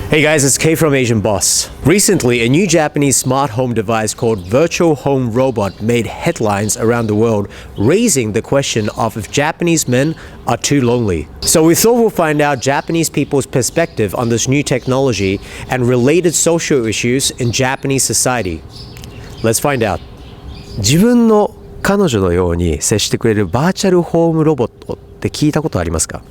Hey guys, it's Kay from Asian Boss. Recently, a new Japanese smart home device called Virtual Home Robot made headlines around the world, raising the question of if Japanese men are too lonely. So we thought we'll find out Japanese people's perspective on this new technology and related social issues in Japanese society. Let's find out. 自分の彼女のように接してくれるバーチャルホームロボットって聞いたことありますか？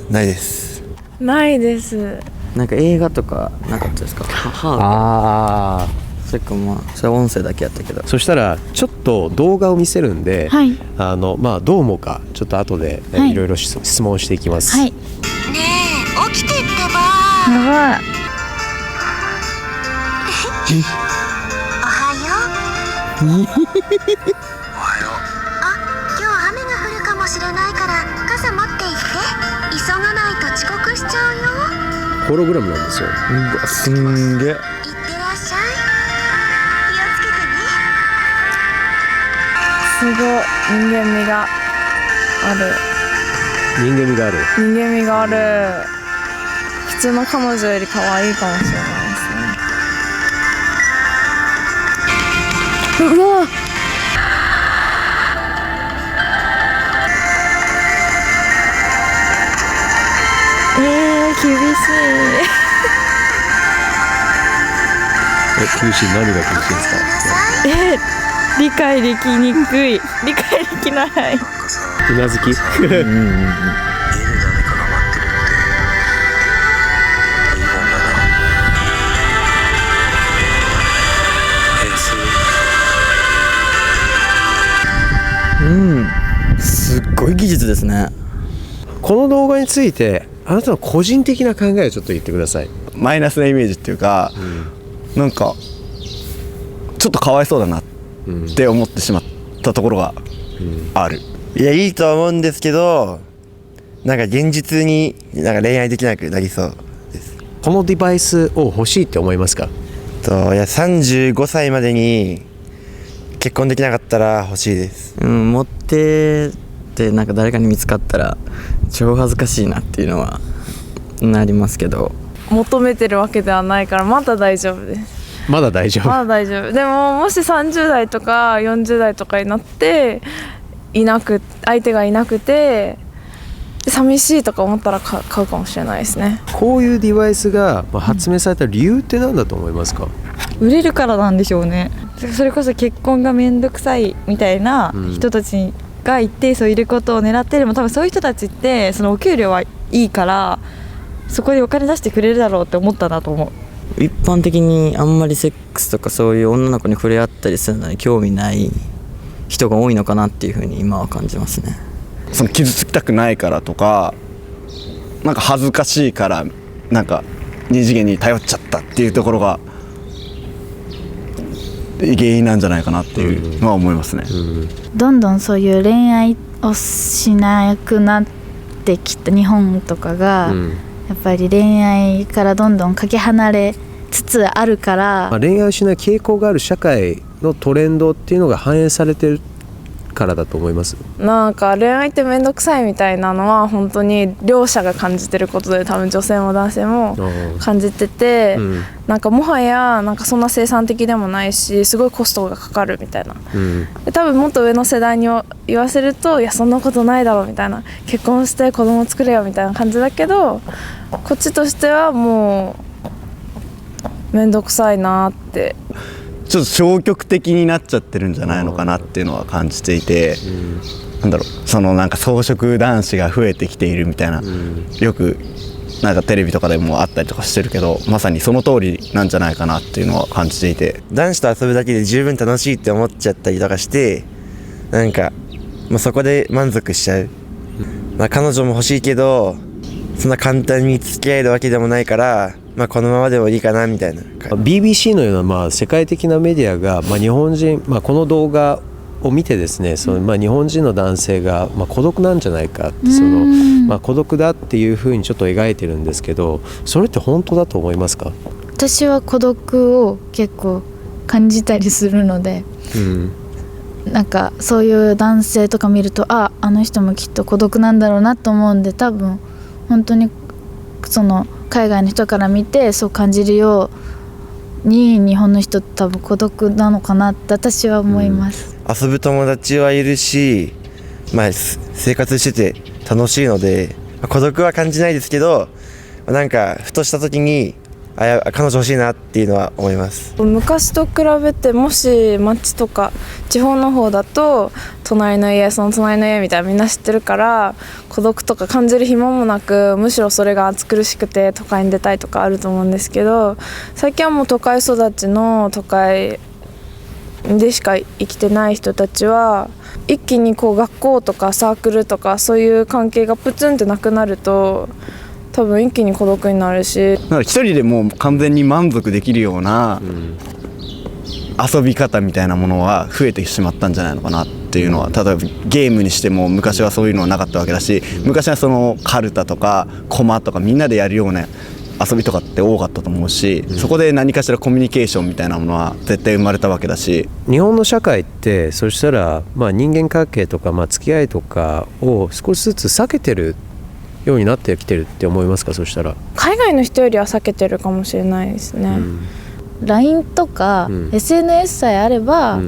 ないです。ないです。なんか映画とかなかったですか？ああ、それかまあそれは音声だけやったけど。そしたらちょっと動画を見せるんで、はい、どう思うかちょっと後で、いろいろ質問していきます。はい。ねえ、起きてってば。やばい。おはよう。おはよう。あ、今日雨が降るかもしれないから傘持って行って。急がないと遅刻しちゃうよ。ホログラムなんですよ。うわ、すんげえ。いってらっしゃい。気をつけてね。すごい人間味がある。人間味がある。人間味がある。普通の彼女より可愛いかもしれないですね。うわ。厳しい。厳しい。何が厳しいんですか？理解できにくい。理解できない。うなずき。すっごい技術ですね。この動画についてあなたの個人的な考えをちょっと言ってください。マイナスなイメージっていうか、なんかちょっとかわいそうだなって思ってしまったところがある。いや、いいとは思うんですけど、なんか現実になんか恋愛できなくなりそうです。このデバイスを欲しいって思いますか？いや、35歳までに結婚できなかったら欲しいです。持っててなんか誰かに見つかったら超恥ずかしいなっていうのはなりますけど、求めてるわけではないからまだ大丈夫です。まだ大丈夫。まだ大丈夫。でももし30代とか40代とかになって相手がいなくて寂しいとか思ったら買うかもしれないですね。こういうデバイスが発明された理由って何だと思いますか？売れるからなんでしょうね。それこそ結婚がめんどくさいみたいな人たちがいて、そういうことを狙ってでも多分そういう人たちってそのお給料はいいからそこでお金出してくれるだろうって思ったんだと思う。一般的にあんまりセックスとかそういう女の子に触れ合ったりするのに興味ない人が多いのかなっていうふうに今は感じますね。その傷つきたくないからとか、なんか恥ずかしいからなんか二次元に頼っちゃったっていうところが原因なんじゃないかなっていうのは思いますね。どんどんそういう恋愛をしなくなってきた日本とかが、やっぱり恋愛からどんどんかけ離れつつあるから、恋愛をしない傾向がある社会のトレンドっていうのが反映されてるからだと思います。なんか恋愛って面倒くさいみたいなのは本当に両者が感じてることで、多分女性も男性も感じてて、なんかもはやなんかそんな生産的でもないし、すごいコストがかかるみたいな、で多分もっと上の世代に言わせると、いやそんなことないだろうみたいな、結婚して子供作れよみたいな感じだけど、こっちとしてはもう面倒くさいなって。ちょっと消極的になっちゃってるんじゃないのかなっていうのは感じていて、なんだろう、そのなんか草食男子が増えてきているみたいな、よくなんかテレビとかでもあったりとかしてるけど、まさにその通りなんじゃないかなっていうのは感じていて、男子と遊ぶだけで十分楽しいって思っちゃったりとかして、なんかもうそこで満足しちゃう。彼女も欲しいけどそんな簡単に付き合えるわけでもないから、このままでもいいかなみたいな。BBC のような世界的なメディアが、日本人、この動画を見てですね、日本人の男性が、孤独なんじゃないかって、孤独だっていうふうにちょっと描いてるんですけど、それって本当だと思いますか？私は孤独を結構感じたりするので、なんかそういう男性とか見ると、あの人もきっと孤独なんだろうなと思うんで、多分本当にその海外の人から見てそう感じるように日本の人って多分孤独なのかなって私は思います、遊ぶ友達はいるし、生活してて楽しいので、孤独は感じないですけど、なんかふとした時に彼女欲しいなっていうのは思います。昔と比べて、もし街とか地方の方だと隣の家その隣の家みたいなみんな知ってるから孤独とか感じる暇もなく、むしろそれが暑苦しくて都会に出たいとかあると思うんですけど、最近はもう都会育ちの都会でしか生きてない人たちは一気にこう学校とかサークルとかそういう関係がプツンってなくなると多分一気に孤独になるし、だから一人でもう完全に満足できるような遊び方みたいなものは増えてしまったんじゃないのかなっていうのは、例えばゲームにしても昔はそういうのはなかったわけだし、昔はそのカルタとかコマとかみんなでやるような遊びとかって多かったと思うし、そこで何かしらコミュニケーションみたいなものは絶対生まれたわけだし、日本の社会ってそしたら、人間関係とか、付き合いとかを少しずつ避けてるようになってきてるって思いますか？そしたら海外の人よりは避けてるかもしれないですね、LINE とか、SNS さえあれば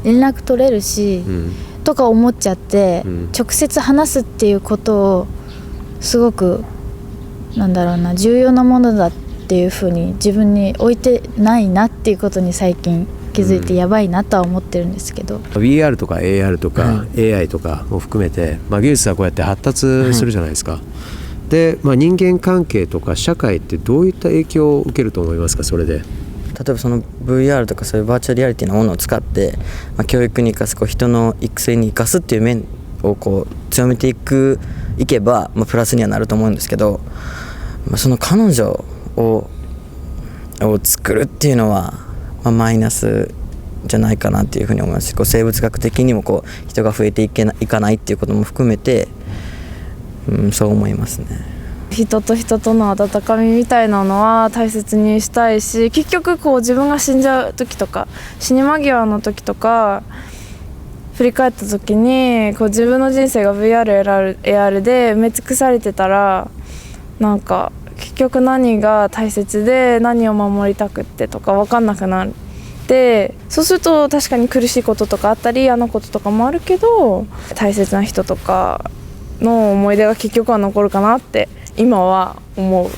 連絡取れるし、とか思っちゃって、直接話すっていうことをすごく重要なものだっていうふうに自分に置いてないなっていうことに最近気づいてやばいなとは思ってるんですけど、VR とか AR とか、AI とかも含めて、技術はこうやって発達するじゃないですか、で、人間関係とか社会ってどういった影響を受けると思いますか？それで例えばその VR とかそういうバーチャルリアリティなものを使って、教育に生かす、人の育成に生かすっていう面を強めていけば、プラスにはなると思うんですけど、その彼女を作るっていうのは、マイナスじゃないかなっていうふうに思いますし、生物学的にも人が増えていかないっていうことも含めて、そう思いますね。人と人との温かみみたいなのは大切にしたいし、結局自分が死んじゃう時とか死に間際の時とか振り返った時に自分の人生が VR、AR で埋め尽くされてたら、結局何が大切で何を守りたくってとか分かんなくなって、そうすると確かに苦しいこととかあったり嫌なこととかもあるけど、大切な人とかの思い出が結局は残るかなって今は思う。